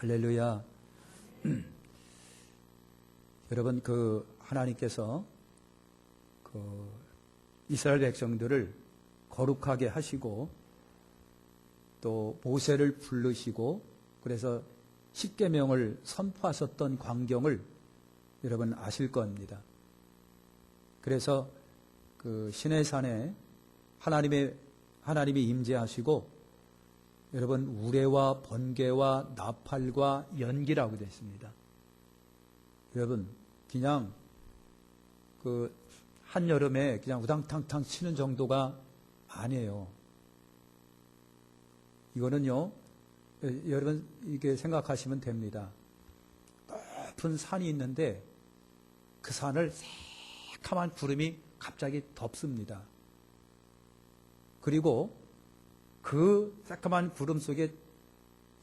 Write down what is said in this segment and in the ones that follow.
할렐루야. 여러분, 하나님께서 이스라엘 백성들을 거룩하게 하시고 또 모세를 부르시고 그래서 십계명을 선포하셨던 광경을 여러분 아실 겁니다. 그래서 시내산에 하나님이 임재하시고 여러분 우레와 번개와 나팔과 연기라고 되어 있습니다. 여러분 그냥 한여름에 그냥 우당탕탕 치는 정도가 아니에요. 이거는요, 여러분 이게 생각하시면 됩니다. 높은 산이 있는데 그 산을 새카만 구름이 갑자기 덮습니다. 그리고 그 새까만 구름 속에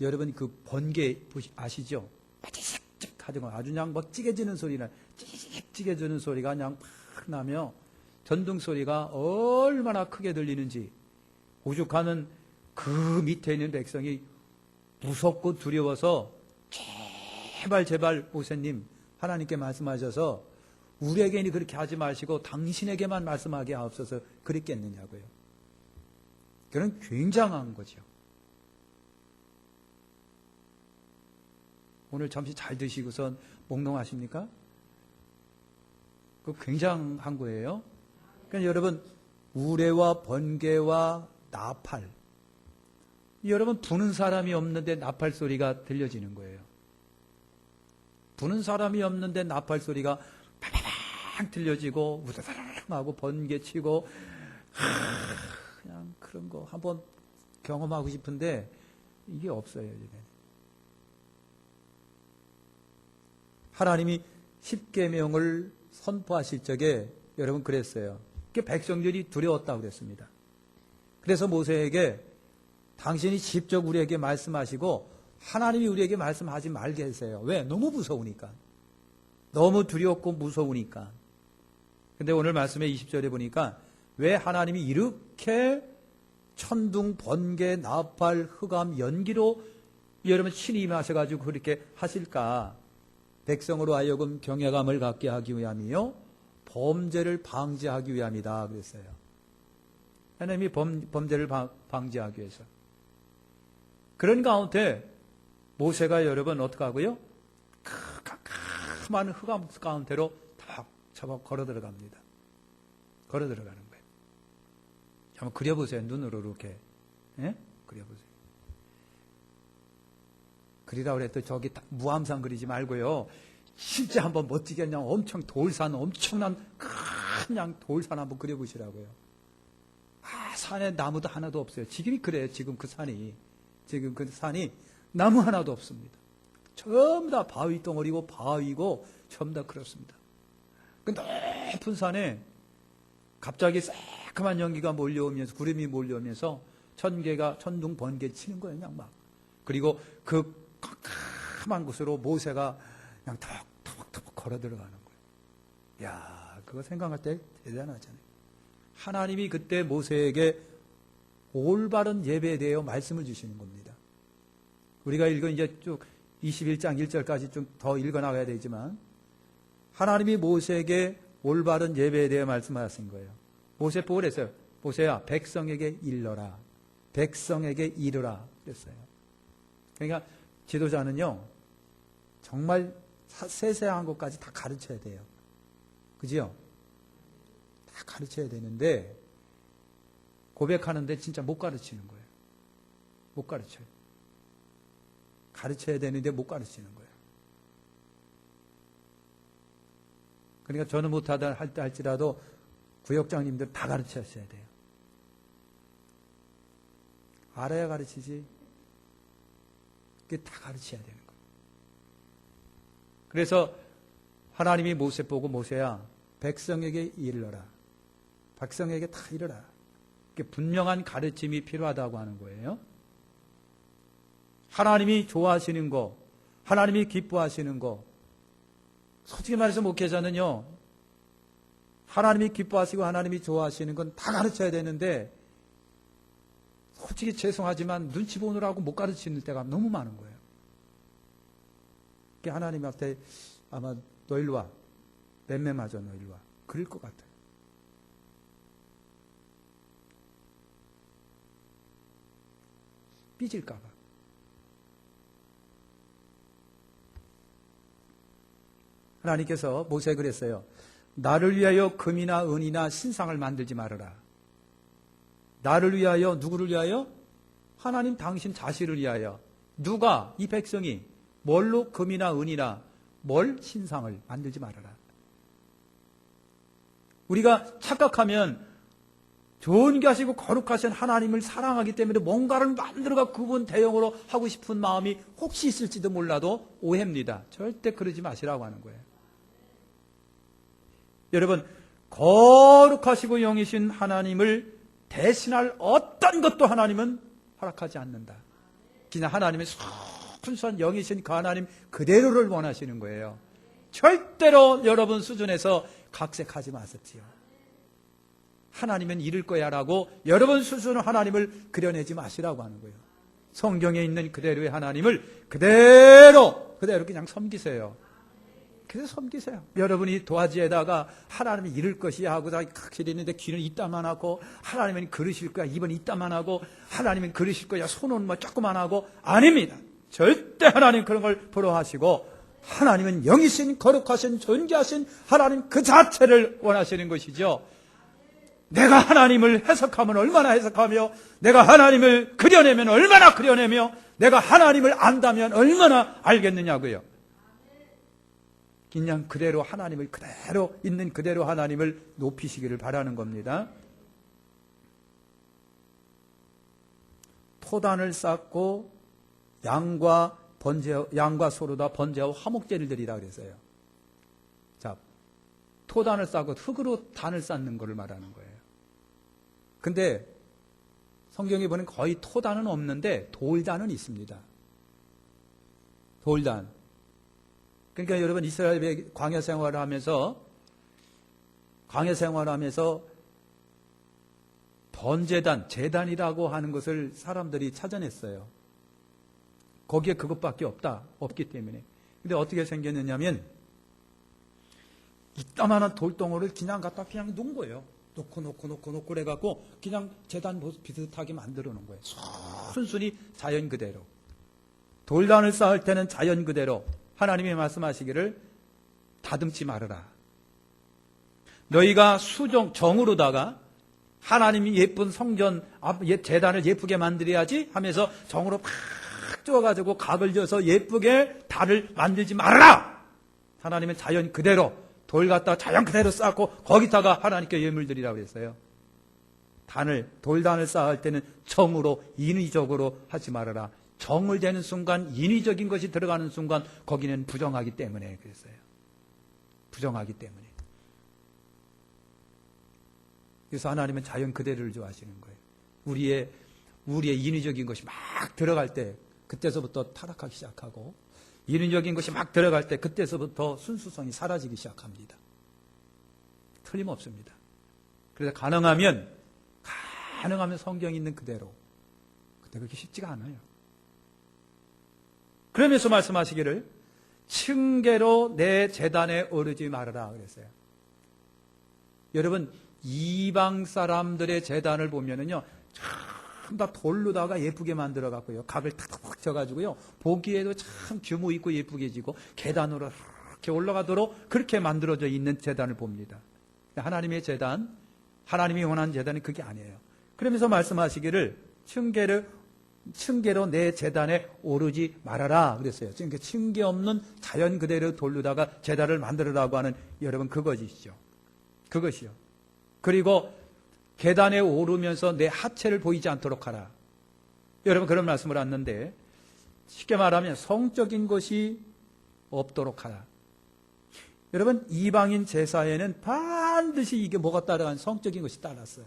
여러분 그 번개 아시죠? 찌직찌직 하는 거 아주 그냥 막 찌개지는 소리나 찌개지는 소리가 그냥 팍 나며 전등 소리가 얼마나 크게 들리는지 오죽하는 그 밑에 있는 백성이 무섭고 두려워서 제발 모세님 하나님께 말씀하셔서 우리에게는 그렇게 하지 마시고 당신에게만 말씀하게 하옵소서 그랬겠느냐고요. 그건 굉장한 거죠. 오늘 잠시 잘 드시고선 몽롱하십니까? 그거 굉장한 거예요. 그러니까 여러분 우레와 번개와 나팔, 여러분 부는 사람이 없는데 나팔 소리가 들려지는 거예요. 부는 사람이 없는데 나팔 소리가 팡팡 들려지고 우다다랑하고 번개치고 그냥 그런 거 한번 경험하고 싶은데 이게 없어요. 하나님이 십계명을 선포하실 적에 여러분 그랬어요. 백성들이 두려웠다고 그랬습니다. 그래서 모세에게 당신이 직접 우리에게 말씀하시고 하나님이 우리에게 말씀하지 말게 하세요. 왜? 너무 무서우니까. 너무 두렵고 무서우니까. 근데 오늘 말씀의 20절에 보니까 왜 하나님이 이렇게 천둥, 번개, 나팔, 흑암, 연기로 여러분 신이 임하셔가지고 그렇게 하실까? 백성으로 하여금 경외감을 갖게 하기 위함이요 범죄를 방지하기 위함이다 그랬어요. 하나님이 범죄를 방지하기 위해서. 그런 가운데 모세가 여러분 어떻게 하고요? 큼큼한 흑암 가운데로 딱 잡아 걸어 들어갑니다. 걸어 들어가는 거예요. 한번 그려보세요. 눈으로 이렇게. 예? 그려보세요. 그리라 그랬더니 저기 무함산 그리지 말고요. 진짜 한번 멋지게 그냥 엄청 돌산, 엄청난 그냥 돌산 한번 그려보시라고요. 산에 나무도 하나도 없어요. 지금이 그래요. 지금 그 산이 나무 하나도 없습니다. 전부 다 바위 덩어리고 바위고 전부 다 그렇습니다. 그 높은 산에 갑자기 새까만 연기가 몰려오면서 구름이 몰려오면서 천둥 번개 치는 거예요. 그냥 막. 그리고 그 캄캄한 곳으로 모세가 그냥 턱턱턱 걸어 들어가는 거예요. 야, 그거 생각할 때 대단하잖아요. 하나님이 그때 모세에게 올바른 예배에 대해 말씀을 주시는 겁니다. 우리가 읽은 이제 쭉 21장 1절까지 좀 더 읽어 나가야 되지만 하나님이 모세에게 올바른 예배에 대해 말씀하신 거예요. 모세 보고 그랬어요. 모세야, 백성에게 일러라. 백성에게 이르라. 그랬어요. 그러니까 지도자는요, 정말 세세한 것까지 다 가르쳐야 돼요. 그죠? 다 가르쳐야 되는데, 고백하는데 진짜 못 가르치는 거예요. 못 가르쳐요. 가르쳐야 되는데 못 가르치는 거예요. 그러니까 저는 못하다 할지라도 구역장님들 다 가르치셔야 돼요. 알아야 가르치지. 그게 다 가르쳐야 되는 거예요. 그래서 하나님이 모세 보고 모세야, 백성에게 이르라. 백성에게 다 이르라. 분명한 가르침이 필요하다고 하는 거예요. 하나님이 좋아하시는 거, 하나님이 기뻐하시는 거. 솔직히 말해서 목회자는요, 하나님이 기뻐하시고 하나님이 좋아하시는 건 다 가르쳐야 되는데 솔직히 죄송하지만 눈치 보느라고 못 가르치는 때가 너무 많은 거예요. 그렇게 하나님한테 아마 너 일로 와. 맴매 맞아, 너 일로 와. 그럴 것 같아요. 삐질까봐. 하나님께서 모세에 그랬어요. 나를 위하여 금이나 은이나 신상을 만들지 말아라. 나를 위하여, 누구를 위하여? 하나님 당신 자신을 위하여. 누가? 이 백성이 뭘로 금이나 은이나 뭘 신상을 만들지 말아라. 우리가 착각하면 존귀하시고 거룩하신 하나님을 사랑하기 때문에 뭔가를 만들어가 그분 대형으로 하고 싶은 마음이 혹시 있을지도 몰라도 오해입니다. 절대 그러지 마시라고 하는 거예요. 여러분, 거룩하시고 영이신 하나님을 대신할 어떤 것도 하나님은 허락하지 않는다. 그냥 하나님의 순수한 영이신 그 하나님 그대로를 원하시는 거예요. 절대로 여러분 수준에서 각색하지 마십시오. 하나님은 이럴 거야 라고 여러분 수준의 하나님을 그려내지 마시라고 하는 거예요. 성경에 있는 그대로의 하나님을 그대로 그냥 섬기세요. 그래서 섬기세요. 여러분이 도화지에다가 하나님이 이럴 것이야 하고 다 확실히 있는데 귀는 이따만 하고, 하나님은 그러실 거야 입은 이따만 하고, 하나님은 그러실 거야 손은 뭐 조그만 하고, 아닙니다. 절대 하나님 그런 걸 부러워하시고, 하나님은 영이신 거룩하신 존귀하신 하나님 그 자체를 원하시는 것이죠. 내가 하나님을 해석하면 얼마나 해석하며, 내가 하나님을 그려내면 얼마나 그려내며, 내가 하나님을 안다면 얼마나 알겠느냐고요. 그냥 그대로 하나님을 그대로 있는 그대로 하나님을 높이시기를 바라는 겁니다. 토단을 쌓고 양과 소로다 번제와 화목제를 드리라 그랬어요. 자, 토단을 쌓고 흙으로 단을 쌓는 것을 말하는 거예요. 근데 성경에 보면 거의 토단은 없는데 돌단은 있습니다. 돌단. 그러니까 여러분 이스라엘의 광야 생활을 하면서 번제단, 제단이라고 하는 것을 사람들이 찾아냈어요. 거기에 그것밖에 없기 때문에. 근데 어떻게 생겼느냐면 이따만한 돌덩어리를 그냥 갖다 그냥 놓은 거예요. 놓고 그래갖고 그냥 제단 비슷하게 만들어 놓은 거예요. 순순히 자연 그대로. 돌단을 쌓을 때는 자연 그대로 하나님이 말씀하시기를 다듬지 말아라. 너희가 정으로다가 하나님이 예쁜 성전 제단을 예쁘게 만들어야지 하면서 정으로 팍 쪼가지고 각을 져서 예쁘게 단을 만들지 말아라. 하나님은 자연 그대로 돌 갖다 자연 그대로 쌓고 거기다가 하나님께 예물 드리라고 했어요. 돌단을 쌓을 때는 정으로 인위적으로 하지 말아라. 정을 대는 순간 인위적인 것이 들어가는 순간 거기는 부정하기 때문에 그랬어요. 부정하기 때문에. 그래서 하나님은 자연 그대로를 좋아하시는 거예요. 우리의 인위적인 것이 막 들어갈 때 그때서부터 타락하기 시작하고, 인위적인 것이 막 들어갈 때 그때서부터 순수성이 사라지기 시작합니다. 틀림없습니다. 그래서 가능하면 성경에 있는 그대로. 근데 그렇게 쉽지가 않아요. 그러면서 말씀하시기를 층계로 내 제단에 오르지 말아라 그랬어요. 여러분 이방 사람들의 제단을 보면은요 참 다 돌로다가 예쁘게 만들어 갖고요 각을 탁탁 쳐가지고요 보기에도 참 규모 있고 예쁘게 지고 계단으로 이렇게 올라가도록 그렇게 만들어져 있는 제단을 봅니다. 하나님의 제단, 하나님이 원하는 제단이 그게 아니에요. 그러면서 말씀하시기를 층계로 내 제단에 오르지 말아라 그랬어요. 지금 층계 없는 자연 그대로 돌로다가 제단을 만들으라고 하는 여러분 그것이죠. 그것이요. 그리고 계단에 오르면서 내 하체를 보이지 않도록 하라. 여러분 그런 말씀을 하는데 쉽게 말하면 성적인 것이 없도록 하라. 여러분 이방인 제사에는 반드시 이게 뭐가 따라간 성적인 것이 따랐어요.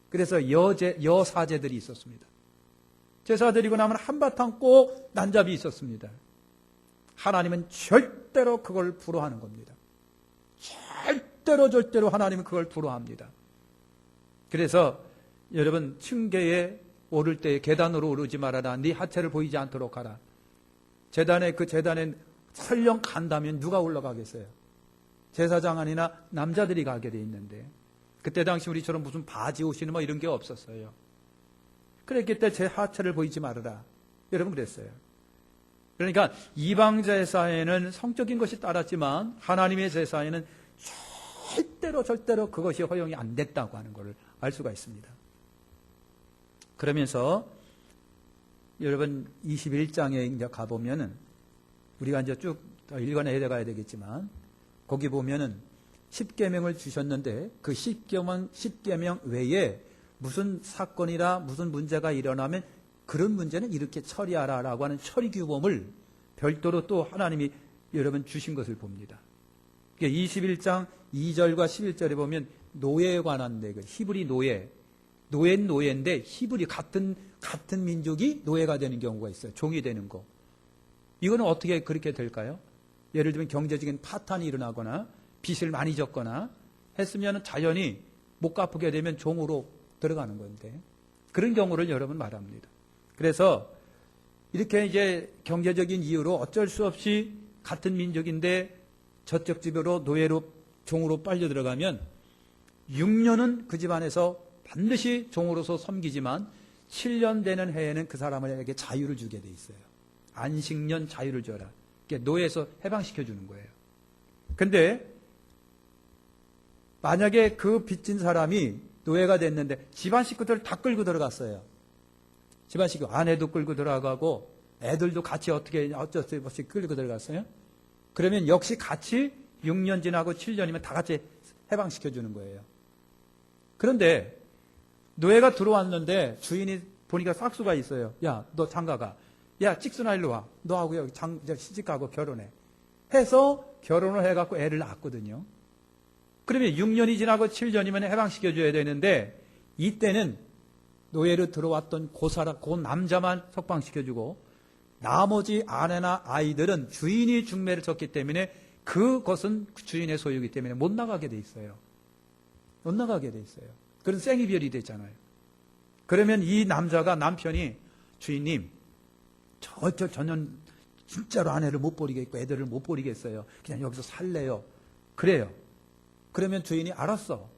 그래서 여사제들이 있었습니다. 제사 드리고 나면 한바탕 꼭 난잡이 있었습니다. 하나님은 절대로 그걸 불허하는 겁니다. 절대로 하나님은 그걸 불허합니다. 그래서 여러분 층계에 오를 때 계단으로 오르지 말아라. 네 하체를 보이지 않도록 하라. 그 재단에 설령 간다면 누가 올라가겠어요? 제사장 아니나 남자들이 가게 돼 있는데, 그때 당시 우리처럼 무슨 바지 옷이나 뭐 이런 게 없었어요. 그랬기 때문에 제 하체를 보이지 말아라. 여러분 그랬어요. 그러니까 이방 제사에는 성적인 것이 따랐지만 하나님의 제사에는 절대로 그것이 허용이 안 됐다고 하는 것을 알 수가 있습니다. 그러면서 여러분 21장에 이제 가보면은 우리가 이제 쭉 읽어내야 돼가야 되겠지만 거기 보면은 10계명을 주셨는데 그 10계명 외에 무슨 사건이라 무슨 문제가 일어나면 그런 문제는 이렇게 처리하라라고 하는 처리 규범을 별도로 또 하나님이 여러분 주신 것을 봅니다. 21장 2절과 11절에 보면 노예에 관한 내용, 히브리 노예는 노예인데 히브리 같은 민족이 노예가 되는 경우가 있어요. 종이 되는 거. 이거는 어떻게 그렇게 될까요? 예를 들면 경제적인 파탄이 일어나거나 빚을 많이 졌거나 했으면 자연히 못 갚게 되면 종으로 들어가는 건데 그런 경우를 여러분 말합니다. 그래서 이렇게 이제 경제적인 이유로 어쩔 수 없이 같은 민족인데 저쪽 집으로 노예로 종으로 빨려 들어가면 6년은 그 집안에서 반드시 종으로서 섬기지만 7년 되는 해에는 그 사람에게 자유를 주게 돼 있어요. 안식년 자유를 줘라. 노예에서 해방시켜 주는 거예요. 근데 만약에 그 빚진 사람이 노예가 됐는데 집안 식구들을 다 끌고 들어갔어요. 집안 식구 아내도 끌고 들어가고 애들도 같이 어쩔 수 없이 끌고 들어갔어요. 그러면 역시 같이 6년 지나고 7년이면 다 같이 해방시켜 주는 거예요. 그런데 노예가 들어왔는데 주인이 보니까 싹수가 있어요. 야, 너 장가가. 야, 찍순아 일로 와. 너하고 여기 시집가고 결혼해. 해서 결혼을 해갖고 애를 낳았거든요. 그러면 6년이 지나고 7년이면 해방시켜줘야 되는데 이때는 노예로 들어왔던 그 남자만 석방시켜주고 나머지 아내나 아이들은 주인이 중매를 졌기 때문에 그것은 주인의 소유이기 때문에 못 나가게 돼 있어요. 못 나가게 돼 있어요. 그런 생이별이 됐잖아요. 그러면 이 남편이 주인님 저는 진짜로 아내를 못 버리겠고 애들을 못 버리겠어요. 그냥 여기서 살래요. 그래요. 그러면 주인이 알았어.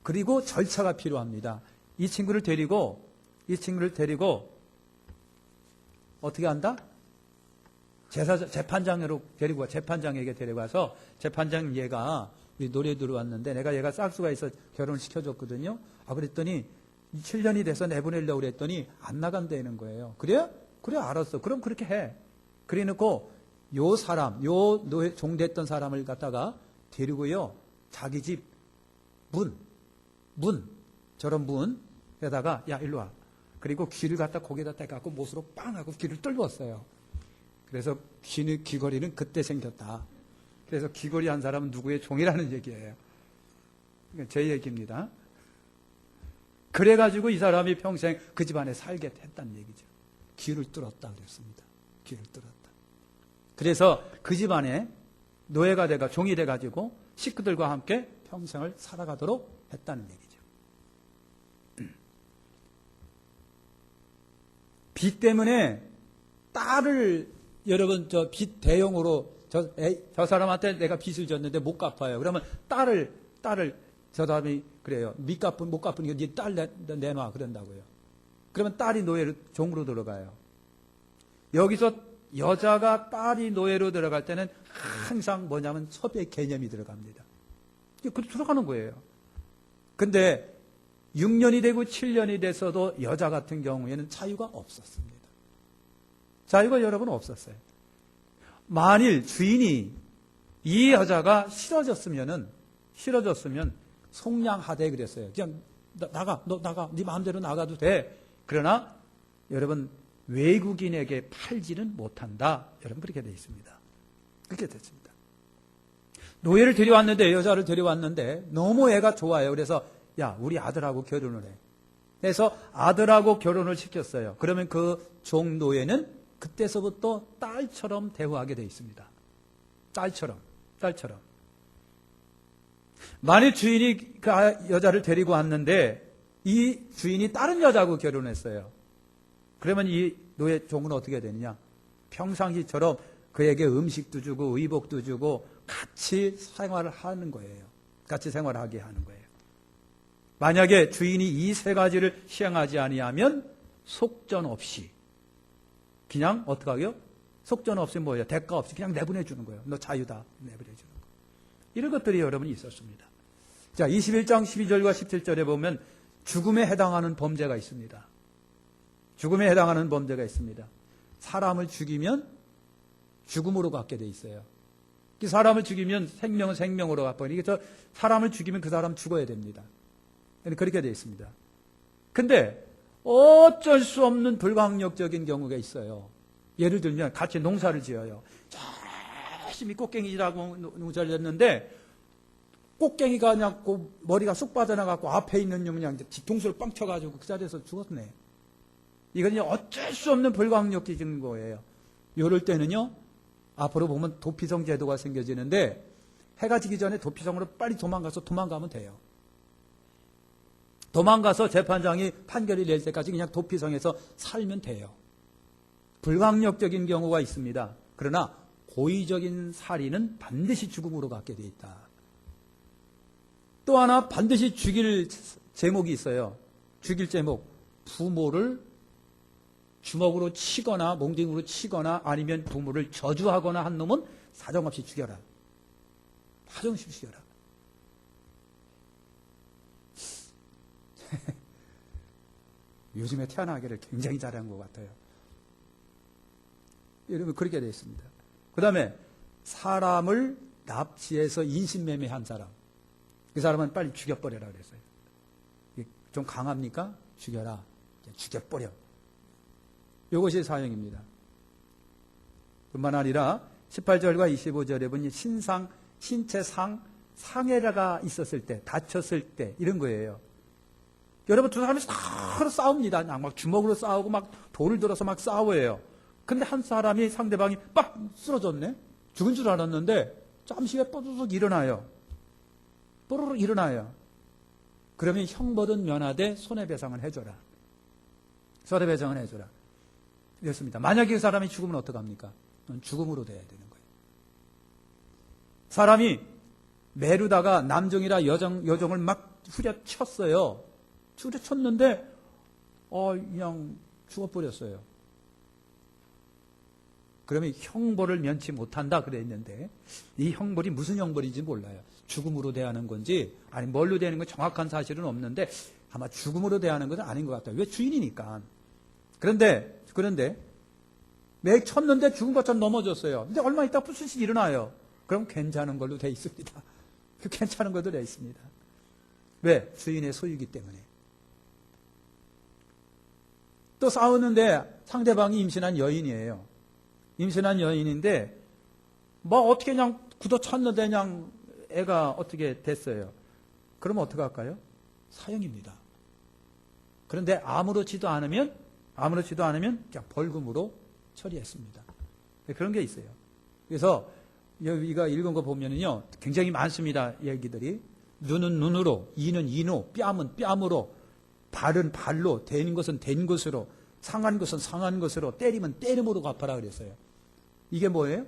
그리고 절차가 필요합니다. 이 친구를 데리고 어떻게 한다? 재판장으로 데리고 와. 재판장에게 데려가서 재판장 얘가 우리 노래 들어왔는데 내가 얘가 싹수가 있어 결혼을 시켜줬거든요. 그랬더니 7년이 돼서 내보내려고 그랬더니 안 나간다는 거예요. 그래요? 그래 알았어. 그럼 그렇게 해. 그래 놓고 요 노예 종됐던 사람을 갖다가 데리고요. 자기 집 저런 문에다가 야 일로 와. 그리고 귀를 갖다 고개에다 대갖고 못으로 빵 하고 귀를 뚫었어요. 그래서 귀걸이는 그때 생겼다. 그래서 귀걸이 한 사람은 누구의 종이라는 얘기예요. 제 얘기입니다. 그래가지고 이 사람이 평생 그 집안에 살게 했다는 얘기죠. 귀를 뚫었다 그랬습니다. 귀를 뚫었다. 그래서 그 집안에 노예가 종이 돼가지고 식구들과 함께 평생을 살아가도록 했다는 얘기죠. 빚 때문에 딸을 여러분 빚 대용으로 저 사람한테 내가 빚을 졌는데 못 갚아요. 그러면 딸을 저 사람이 그래요. 못 갚으니까 네 딸 내놔 그런다고요. 그러면 딸이 노예로 종으로 들어가요. 여기서 여자가 딸이 노예로 들어갈 때는 항상 뭐냐면 섭의 개념이 들어갑니다. 그렇게 들어가는 거예요. 근데 6년이 되고 7년이 돼서도 여자 같은 경우에는 자유가 없었습니다. 자유가 여러분 없었어요. 만일 주인이 이 여자가 싫어졌으면 속량하되 그랬어요. 그냥 너 나가, 네 마음대로 나가도 돼. 그러나 여러분 외국인에게 팔지는 못한다. 여러분 그렇게 되어 있습니다. 그렇게 됐습니다. 노예를 데려왔는데 여자를 데려왔는데 너무 애가 좋아요. 그래서 야 우리 아들하고 결혼을 해. 그래서 아들하고 결혼을 시켰어요. 그러면 그 종노예는 그때서부터 딸처럼 대우하게 되어 있습니다. 딸처럼. 만일 주인이 그 여자를 데리고 왔는데 이 주인이 다른 여자하고 결혼했어요. 그러면 이 노예 종은 어떻게 되느냐? 평상시처럼 그에게 음식도 주고 의복도 주고 같이 생활을 하는 거예요. 같이 생활하게 하는 거예요. 만약에 주인이 이 세 가지를 시행하지 아니하면 속전없이 그냥 어떻게 하게요? 속전없이 뭐예요? 대가 없이 그냥 내보내 주는 거예요. 너 자유다. 내보내 주는 거. 이런 것들이 여러분 있었습니다. 자, 21장 12절과 17절에 보면 죽음에 해당하는 범죄가 있습니다. 죽음에 해당하는 범죄가 있습니다. 사람을 죽이면 죽음으로 갖게 돼 있어요. 사람을 죽이면 생명은 생명으로 갖고, 이게 사람을 죽이면 그 사람 죽어야 됩니다. 그렇게 돼 있습니다. 근데 어쩔 수 없는 불가항력적인 경우가 있어요. 예를 들면 같이 농사를 지어요. 열심히 꽃갱이라고 농사를 졌는데 꽃갱이가 그냥 머리가 쑥 빠져나가고 앞에 있는 놈 그냥 뒤통수를 빵 쳐가지고 그 자리에서 죽었네. 이건 어쩔 수 없는 불가항력적인 거예요. 이럴 때는요, 앞으로 보면 도피성 제도가 생겨지는데 해가 지기 전에 도피성으로 빨리 도망가면 돼요. 도망가서 재판장이 판결이 낼 때까지 그냥 도피성에서 살면 돼요. 불가항력적인 경우가 있습니다. 그러나 고의적인 살인은 반드시 죽음으로 갖게 돼 있다. 또 하나 반드시 죽일 제목이 있어요. 죽일 제목. 부모를 주먹으로 치거나 몽둥이로 치거나 아니면 부모를 저주하거나 한 놈은 사정없이 죽여라. 사정없이 죽여라. 요즘에 태어나기를 굉장히 잘한 것 같아요. 여러분 그렇게 되어 있습니다. 그 다음에 사람을 납치해서 인신매매한 사람, 그 사람은 빨리 죽여버려라 그랬어요. 좀 강합니까? 죽여라. 죽여버려. 이것이 사형입니다. 뿐만 아니라 18절과 25절에 보니 신체 상해가 있었을 때, 다쳤을 때 이런 거예요. 여러분 두 사람이 서로 싸웁니다. 막 주먹으로 싸우고 막 돌을 들어서 막 싸워요. 근데 한 사람이 상대방이 빡 쓰러졌네. 죽은 줄 알았는데 잠시 후에 뽀르륵 일어나요. 뽀르륵 일어나요. 그러면 형벌은 면하되 손해배상을 해줘라. 손해배상을 해줘라. 이렇습니다. 만약에 그 사람이 죽으면 어떡합니까? 죽음으로 돼야 되는 거예요. 사람이 매루다가 남종이라 여종을 막 후려쳤어요. 후려쳤는데 그냥 죽어버렸어요. 그러면 형벌을 면치 못한다 그랬는데 이 형벌이 무슨 형벌인지 몰라요. 죽음으로 대하는 건지 아니 뭘로 대하는 건 정확한 사실은 없는데 아마 죽음으로 대하는 것은 아닌 것 같아요. 왜? 주인이니까. 그런데 매 쳤는데 죽은 것처럼 넘어졌어요. 근데 얼마 있다 부스시 일어나요. 그럼 괜찮은 걸로 돼 있습니다. 괜찮은 걸로 돼 있습니다. 왜? 주인의 소유이기 때문에. 또 싸우는데 상대방이 임신한 여인이에요. 임신한 여인인데 뭐 어떻게 그냥 굳어찼는데 그냥 애가 어떻게 됐어요. 그러면 어떻게 할까요? 사형입니다. 그런데 아무렇지도 않으면 그냥 벌금으로 처리했습니다. 그런 게 있어요. 그래서 여기가 읽은 거 보면은요 굉장히 많습니다. 얘기들이. 눈은 눈으로, 이는 이로, 뺨은 뺨으로, 발은 발로, 된 것은 된 것으로, 상한 것은 상한 것으로, 때리면 때림으로 갚아라 그랬어요. 이게 뭐예요?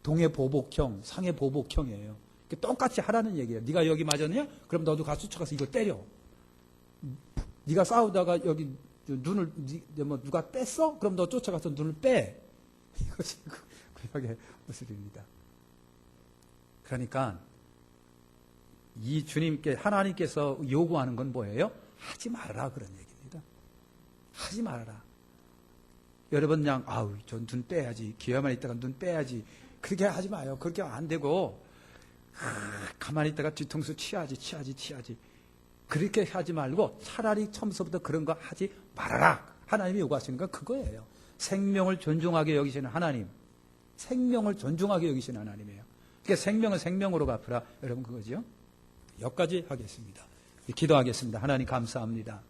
동해 보복형, 상해 보복형이에요. 똑같이 하라는 얘기예요. 네가 여기 맞았냐? 그럼 너도 가서 쫓아가서 이걸 때려. 네가 싸우다가 여기 눈을 뭐 누가 뺐어? 그럼 너 쫓아가서 눈을 빼. 이것이 구약의 모습입니다. 그러니까 이 하나님께서 요구하는 건 뭐예요? 하지 말아라 그런 얘기입니다. 하지 말아라. 여러분 그냥 저 눈 빼야지. 기회만 있다가 눈 빼야지. 그렇게 하지 마요. 그렇게 안 되고 가만히 있다가 뒤통수 치야지. 그렇게 하지 말고 차라리 처음부터 그런 거 하지 말아라. 하나님이 요구하시는 건 그거예요. 생명을 존중하게 여기시는 하나님. 생명을 존중하게 여기시는 하나님이에요. 그러니까 생명은 생명으로 갚으라. 여러분 그거죠. 여기까지 하겠습니다. 기도하겠습니다. 하나님 감사합니다.